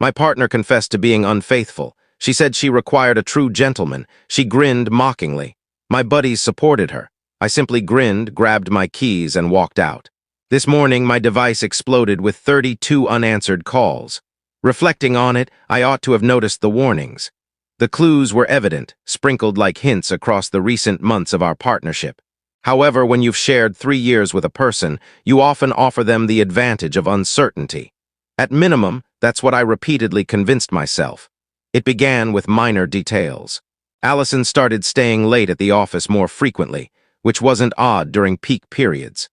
My partner confessed to being unfaithful. She said she required a true gentleman. She grinned mockingly. My buddies supported her. I simply grinned, grabbed my keys, and walked out. This morning, my device exploded with 32 unanswered calls. Reflecting on it, I ought to have noticed the warnings. The clues were evident, sprinkled like hints across the recent months of our partnership. However, when you've shared 3 years with a person, you often offer them the advantage of uncertainty. At minimum, that's what I repeatedly convinced myself. It began with minor details. Allison started staying late at the office more frequently, which wasn't odd during peak periods.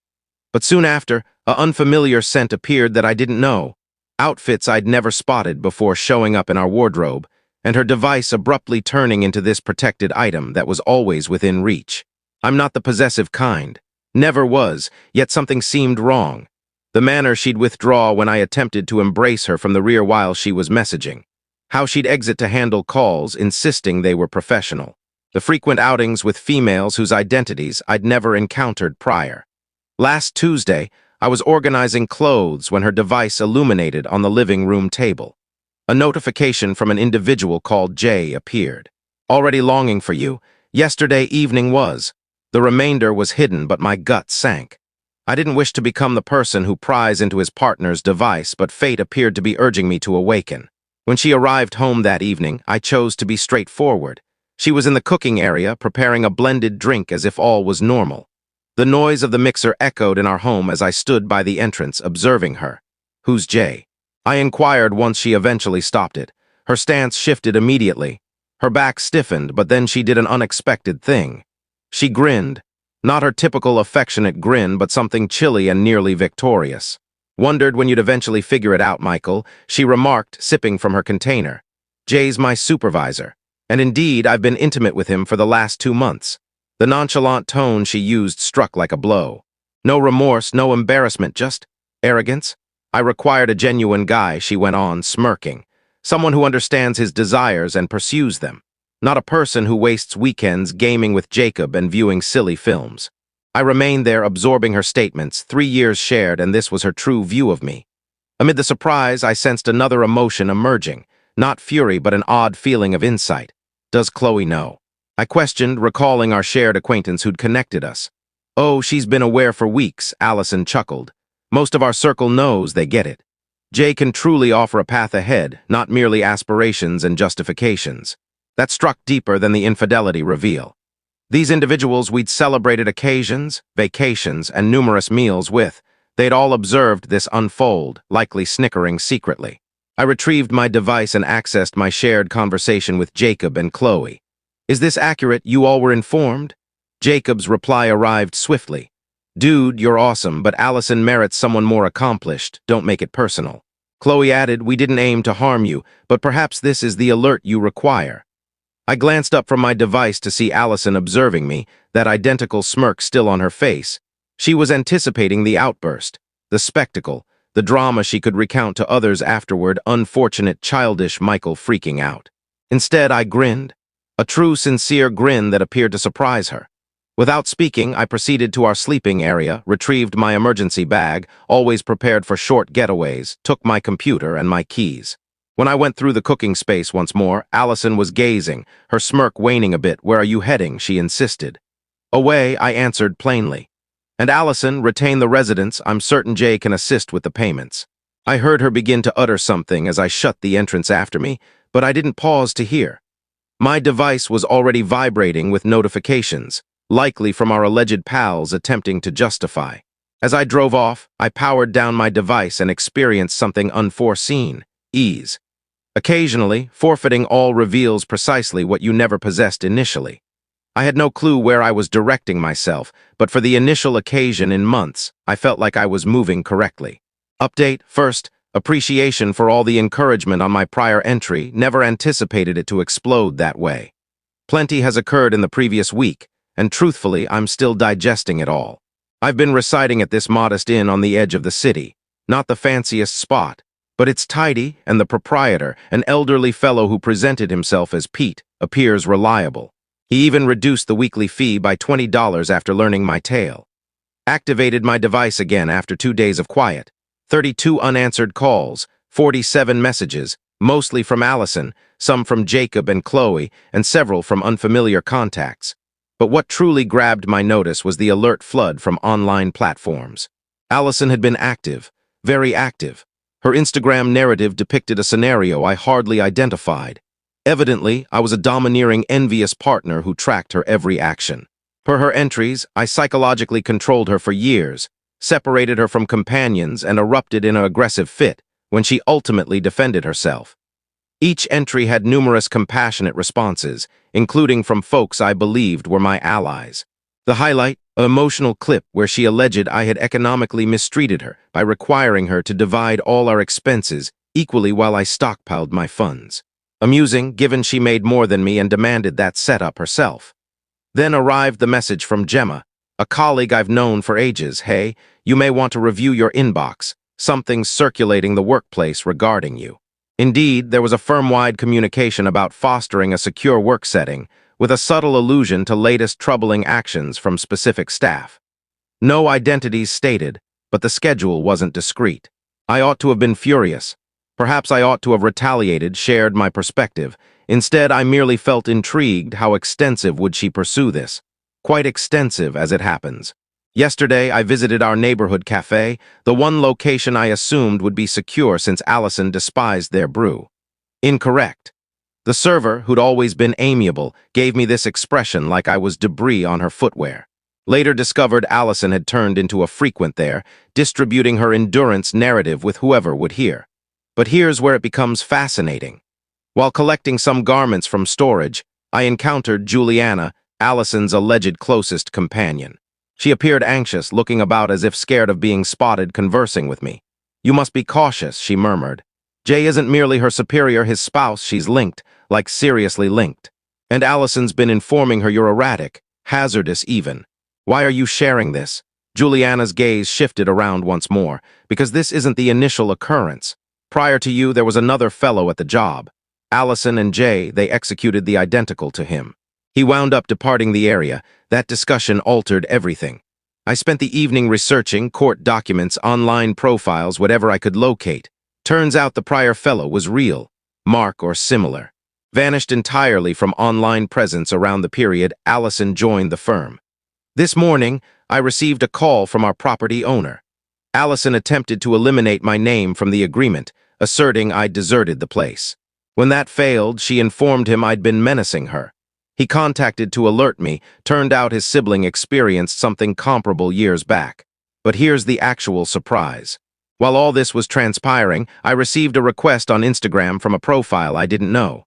But soon after, an unfamiliar scent appeared that I didn't know. Outfits I'd never spotted before showing up in our wardrobe, and her device abruptly turning into this protected item that was always within reach. I'm not the possessive kind. Never was, yet something seemed wrong. The manner she'd withdraw when I attempted to embrace her from the rear while she was messaging. How she'd exit to handle calls, insisting they were professional. The frequent outings with females whose identities I'd never encountered prior. Last Tuesday, I was organizing clothes when her device illuminated on the living room table. A notification from an individual called Jay appeared. Already longing for you. Yesterday evening was. The remainder was hidden, but my gut sank. I didn't wish to become the person who pries into his partner's device, but fate appeared to be urging me to awaken. When she arrived home that evening, I chose to be straightforward. She was in the cooking area, preparing a blended drink as if all was normal. The noise of the mixer echoed in our home as I stood by the entrance, observing her. "Who's Jay?" I inquired once she eventually stopped it. Her stance shifted immediately. Her back stiffened, but then she did an unexpected thing. She grinned. Not her typical affectionate grin, but something chilly and nearly victorious. "Wondered when you'd eventually figure it out, Michael," she remarked, sipping from her container. "Jay's my supervisor, and indeed I've been intimate with him for the last 2 months. The nonchalant tone she used struck like a blow. No remorse, no embarrassment, just arrogance. I required a genuine guy, she went on, smirking. Someone who understands his desires and pursues them. Not a person who wastes weekends gaming with Jacob and viewing silly films. I remained there absorbing her statements, 3 years shared, and this was her true view of me. Amid the surprise, I sensed another emotion emerging. Not fury, but an odd feeling of insight. Does Chloe know? I questioned, recalling our shared acquaintance who'd connected us. "Oh, she's been aware for weeks," Allison chuckled. "Most of our circle knows, they get it. Jay can truly offer a path ahead, not merely aspirations and justifications." That struck deeper than the infidelity reveal. These individuals we'd celebrated occasions, vacations, and numerous meals with. They'd all observed this unfold, likely snickering secretly. I retrieved my device and accessed my shared conversation with Jacob and Chloe. "Is this accurate? You all were informed?" Jacob's reply arrived swiftly. "Dude, you're awesome, but Allison merits someone more accomplished. Don't make it personal." Chloe added, "We didn't aim to harm you, but perhaps this is the alert you require." I glanced up from my device to see Allison observing me, that identical smirk still on her face. She was anticipating the outburst, the spectacle, the drama she could recount to others afterward, unfortunate, childish Michael freaking out. Instead, I grinned, a true, sincere grin that appeared to surprise her. Without speaking, I proceeded to our sleeping area, retrieved my emergency bag, always prepared for short getaways, took my computer and my keys. When I went through the cooking space once more, Allison was gazing, her smirk waning a bit. "Where are you heading?" she insisted. "Away," I answered plainly. "And Allison, retain the residence. I'm certain Jay can assist with the payments." I heard her begin to utter something as I shut the entrance after me, but I didn't pause to hear. My device was already vibrating with notifications, likely from our alleged pals attempting to justify. As I drove off, I powered down my device and experienced something unforeseen: ease. Occasionally, forfeiting all reveals precisely what you never possessed initially. I had no clue where I was directing myself, but for the initial occasion in months, I felt like I was moving correctly. Update: first, appreciation for all the encouragement on my prior entry. Never anticipated it to explode that way. Plenty has occurred in the previous week, and truthfully, I'm still digesting it all. I've been residing at this modest inn on the edge of the city. Not the fanciest spot, but it's tidy, and the proprietor, an elderly fellow who presented himself as Pete, appears reliable. He even reduced the weekly fee by $20 after learning my tale. Activated my device again after 2 days of quiet. 32 unanswered calls, 47 messages, mostly from Allison, some from Jacob and Chloe, and several from unfamiliar contacts. But what truly grabbed my notice was the alert flood from online platforms. Allison had been active, very active. Her Instagram narrative depicted a scenario I hardly identified. Evidently, I was a domineering, envious partner who tracked her every action. Per her entries, I psychologically controlled her for years, separated her from companions, and erupted in an aggressive fit when she ultimately defended herself. Each entry had numerous compassionate responses, including from folks I believed were my allies. The highlight, an emotional clip where she alleged I had economically mistreated her by requiring her to divide all our expenses equally while I stockpiled my funds. Amusing, given she made more than me and demanded that setup herself. Then arrived the message from Gemma, a colleague I've known for ages. Hey, you may want to review your inbox. Something's circulating the workplace regarding you. Indeed, there was a firm-wide communication about fostering a secure work setting, with a subtle allusion to latest troubling actions from specific staff. No identities stated, but the schedule wasn't discreet. I ought to have been furious. Perhaps I ought to have retaliated, shared my perspective. Instead, I merely felt intrigued. How extensive would she pursue this? Quite extensive, as it happens. Yesterday, I visited our neighborhood cafe, the one location I assumed would be secure since Allison despised their brew. Incorrect. The server, who'd always been amiable, gave me this expression like I was debris on her footwear. Later discovered Allison had turned into a frequent there, distributing her endurance narrative with whoever would hear. But here's where it becomes fascinating. While collecting some garments from storage, I encountered Juliana, Allison's alleged closest companion. She appeared anxious, looking about as if scared of being spotted conversing with me. "You must be cautious," she murmured. "Jay isn't merely her superior, his spouse. She's linked, like seriously linked. And Allison's been informing her you're erratic, hazardous even. Why are you sharing this?" Juliana's gaze shifted around once more, "Because this isn't the initial occurrence. Prior to you, there was another fellow at the job. Allison and Jay, they executed the identical to him. He wound up departing the area. That discussion altered everything. I spent the evening researching court documents, online profiles, whatever I could locate. Turns out the prior fellow was real, Mark or similar. Vanished entirely from online presence around the period Allison joined the firm. This morning, I received a call from our property owner. Allison attempted to eliminate my name from the agreement, asserting I'd deserted the place. When that failed, she informed him I'd been menacing her. He contacted to alert me. Turned out his sibling experienced something comparable years back. But here's the actual surprise. While all this was transpiring, I received a request on Instagram from a profile I didn't know.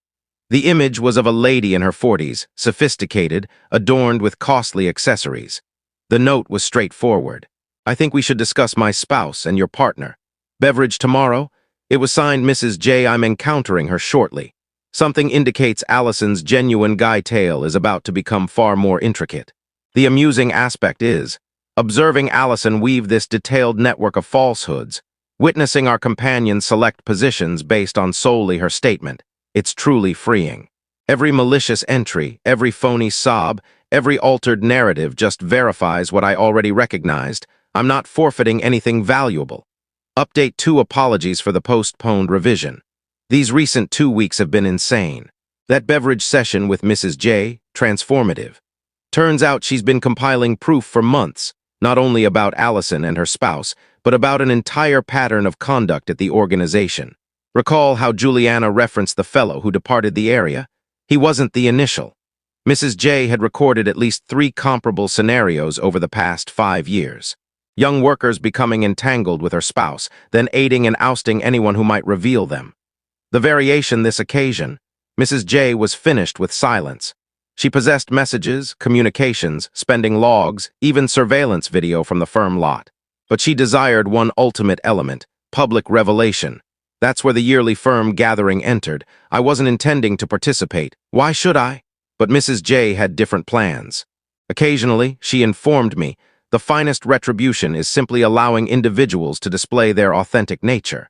The image was of a lady in her 40s, sophisticated, adorned with costly accessories. The note was straightforward. "I think we should discuss my spouse and your partner. Beverage tomorrow?" It was signed Mrs. J. "I'm encountering her shortly." Something indicates Allison's genuine guy tale is about to become far more intricate. The amusing aspect is, observing Allison weave this detailed network of falsehoods, witnessing our companion select positions based on solely her statement. It's truly freeing. Every malicious entry, every phony sob, every altered narrative just verifies what I already recognized. I'm not forfeiting anything valuable. Update 2: apologies for the postponed revision. These recent 2 weeks have been insane. That beverage session with Mrs. J, transformative. Turns out she's been compiling proof for months, not only about Allison and her spouse, but about an entire pattern of conduct at the organization. Recall how Juliana referenced the fellow who departed the area? He wasn't the initial. Mrs. J had recorded at least 3 comparable scenarios over the past 5 years. Young workers becoming entangled with her spouse, then aiding and ousting anyone who might reveal them. The variation this occasion, Mrs. J was finished with silence. She possessed messages, communications, spending logs, even surveillance video from the firm lot. But she desired one ultimate element, public revelation. That's where the yearly firm gathering entered. I wasn't intending to participate. Why should I? But Mrs. J had different plans. Occasionally, she informed me, the finest retribution is simply allowing individuals to display their authentic nature.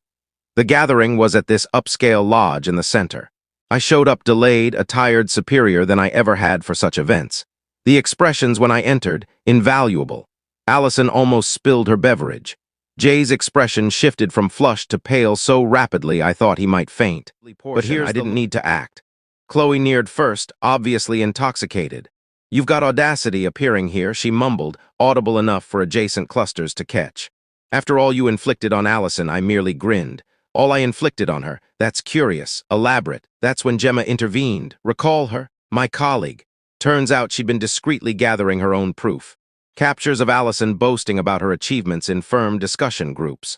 The gathering was at this upscale lodge in the center. I showed up delayed, attired superior than I ever had for such events. The expressions when I entered, invaluable. Allison almost spilled her beverage. Jay's expression shifted from flushed to pale so rapidly I thought he might faint. But I didn't need to act. Chloe neared first, obviously intoxicated. "You've got audacity appearing here," she mumbled, audible enough for adjacent clusters to catch. "After all you inflicted on Allison," I merely grinned. "All I inflicted on her, that's curious, elaborate. That's when Gemma intervened. Recall her? My colleague. Turns out she'd been discreetly gathering her own proof. Captures of Allison boasting about her achievements in firm discussion groups.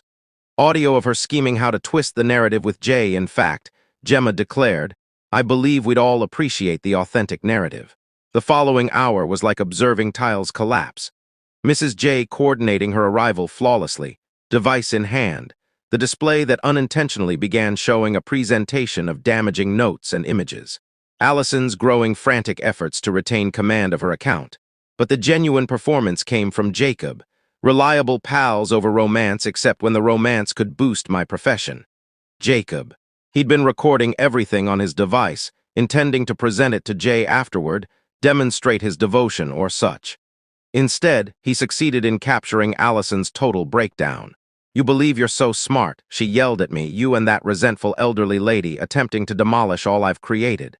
Audio of her scheming how to twist the narrative with Jay, in fact," Gemma declared. "I believe we'd all appreciate the authentic narrative." The following hour was like observing tiles collapse. Mrs. J coordinating her arrival flawlessly, device in hand, the display that unintentionally began showing a presentation of damaging notes and images. Allison's growing frantic efforts to retain command of her account. But the genuine performance came from Jacob, reliable pals over romance except when the romance could boost my profession. Jacob. He'd been recording everything on his device, intending to present it to Jay afterward, demonstrate his devotion or such. Instead, he succeeded in capturing Allison's total breakdown. "You believe you're so smart," she yelled at me, "you and that resentful elderly lady attempting to demolish all I've created.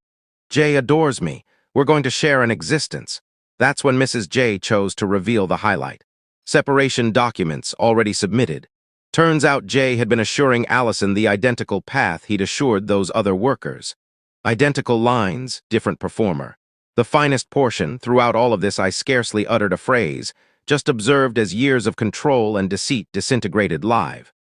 Jay adores me. We're going to share an existence." That's when Mrs. J chose to reveal the highlight. Separation documents already submitted. Turns out Jay had been assuring Allison the identical path he'd assured those other workers. Identical lines, different performer. The finest portion, throughout all of this I scarcely uttered a phrase, just observed as years of control and deceit disintegrated live.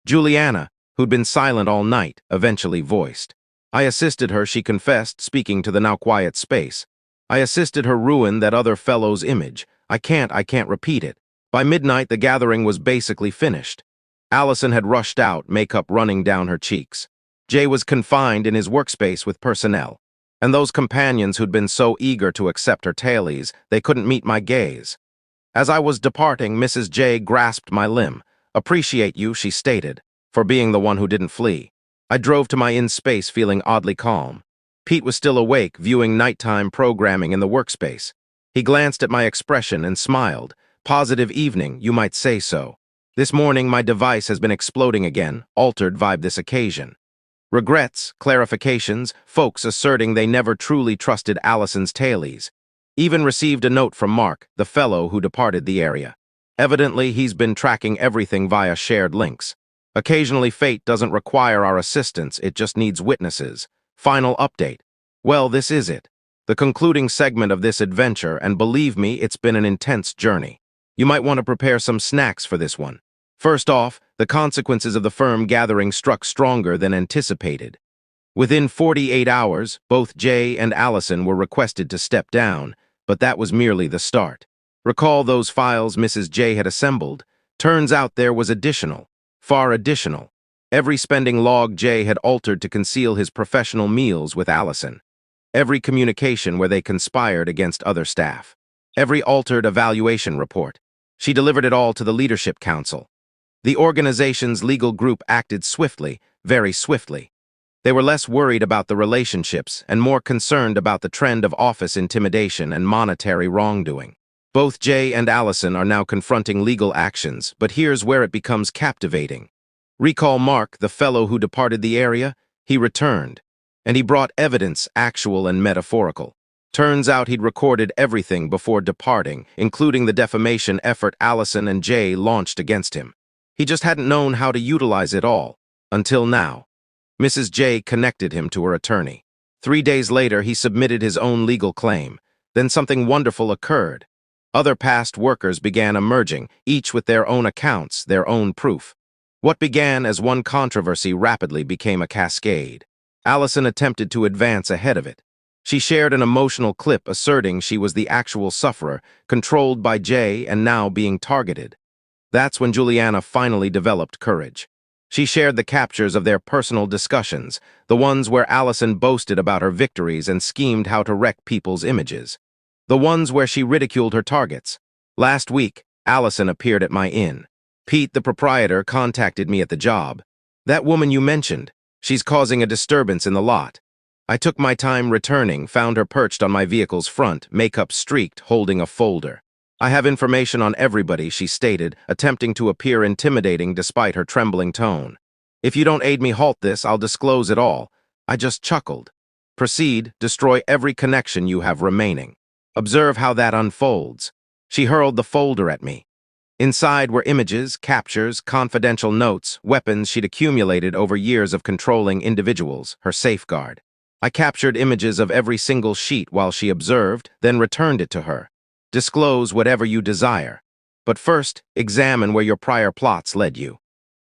Juliana, who'd been silent all night, eventually voiced. I assisted her, she confessed, speaking to the now quiet space. I assisted her ruin that other fellow's image. I can't repeat it. By midnight, the gathering was basically finished. Allison had rushed out, makeup running down her cheeks. Jay was confined in his workspace with personnel. And those companions who'd been so eager to accept her tailies, they couldn't meet my gaze. As I was departing, Mrs. J grasped my limb. "Appreciate you," she stated, "for being the one who didn't flee." I drove to my in-space feeling oddly calm. Pete was still awake, viewing nighttime programming in the workspace. He glanced at my expression and smiled. "Positive evening, you might say so. This morning my device has been exploding again, altered vibe this occasion." Regrets, clarifications, folks asserting they never truly trusted Allison's tailies. Even received a note from Mark, the fellow who departed the area. Evidently, he's been tracking everything via shared links. Occasionally, fate doesn't require our assistance, it just needs witnesses. Final update. Well, this is it. The concluding segment of this adventure, and believe me, it's been an intense journey. You might want to prepare some snacks for this one. First off, the consequences of the firm gathering struck stronger than anticipated. Within 48 hours, both Jay and Allison were requested to step down, but that was merely the start. Recall those files Mrs. J had assembled? Turns out there was additional, far additional. Every spending log Jay had altered to conceal his professional meals with Allison. Every communication where they conspired against other staff. Every altered evaluation report. She delivered it all to the Leadership Council. The organization's legal group acted swiftly, very swiftly. They were less worried about the relationships and more concerned about the trend of office intimidation and monetary wrongdoing. Both Jay and Allison are now confronting legal actions, but here's where it becomes captivating. Recall Mark, the fellow who departed the area? He returned, and he brought evidence, actual and metaphorical. Turns out he'd recorded everything before departing, including the defamation effort Allison and Jay launched against him. He just hadn't known how to utilize it all, until now. Mrs. J connected him to her attorney. 3 days later, he submitted his own legal claim. Then something wonderful occurred. Other past workers began emerging, each with their own accounts, their own proof. What began as one controversy rapidly became a cascade. Allison attempted to advance ahead of it. She shared an emotional clip asserting she was the actual sufferer, controlled by Jay and now being targeted. That's when Juliana finally developed courage. She shared the captures of their personal discussions, the ones where Allison boasted about her victories and schemed how to wreck people's images. The ones where she ridiculed her targets. Last week, Allison appeared at my inn. Pete, the proprietor, contacted me at the job. "That woman you mentioned, she's causing a disturbance in the lot." I took my time returning, found her perched on my vehicle's front, makeup streaked, holding a folder. I have information on everybody, she stated, attempting to appear intimidating despite her trembling tone. If you don't aid me halt this, I'll disclose it all. I just chuckled. Proceed, destroy every connection you have remaining. Observe how that unfolds. She hurled the folder at me. Inside were images, captures, confidential notes, weapons she'd accumulated over years of controlling individuals, her safeguard. I captured images of every single sheet while she observed, then returned it to her. Disclose whatever you desire. But first, examine where your prior plots led you.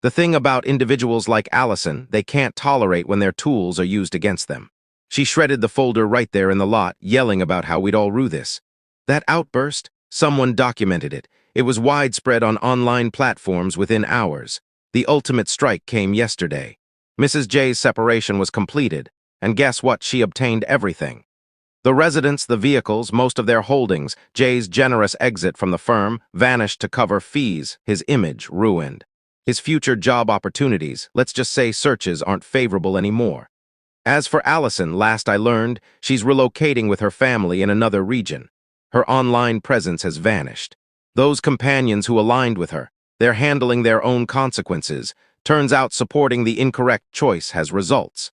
The thing about individuals like Allison, they can't tolerate when their tools are used against them. She shredded the folder right there in the lot, yelling about how we'd all rue this. That outburst, someone documented it. It was widespread on online platforms within hours. The ultimate strike came yesterday. Mrs. J's separation was completed, and guess what? She obtained everything. The residence, the vehicles, most of their holdings, Jay's generous exit from the firm, vanished to cover fees, his image ruined. His future job opportunities, let's just say searches, aren't favorable anymore. As for Allison, last I learned, she's relocating with her family in another region. Her online presence has vanished. Those companions who aligned with her, they're handling their own consequences. Turns out supporting the incorrect choice has results.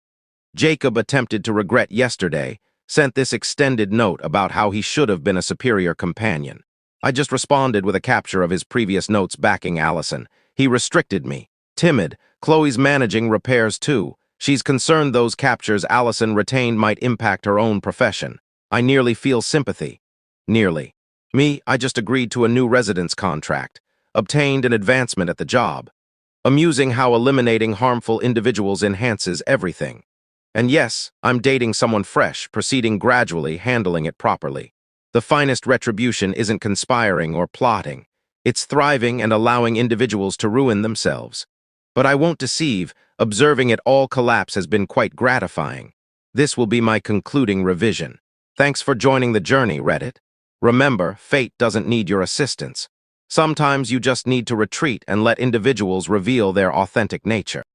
Jacob attempted to regret yesterday, sent this extended note about how he should have been a superior companion. I just responded with a capture of his previous notes backing Allison. He restricted me. Timid, Chloe's managing repairs too. She's concerned those captures Allison retained might impact her own profession. I nearly feel sympathy. Nearly. Me, I just agreed to a new residence contract. Obtained an advancement at the job. Amusing how eliminating harmful individuals enhances everything. And yes, I'm dating someone fresh, proceeding gradually, handling it properly. The finest retribution isn't conspiring or plotting. It's thriving and allowing individuals to ruin themselves. But I won't deceive, observing it all collapse has been quite gratifying. This will be my concluding revision. Thanks for joining the journey, Reddit. Remember, fate doesn't need your assistance. Sometimes you just need to retreat and let individuals reveal their authentic nature.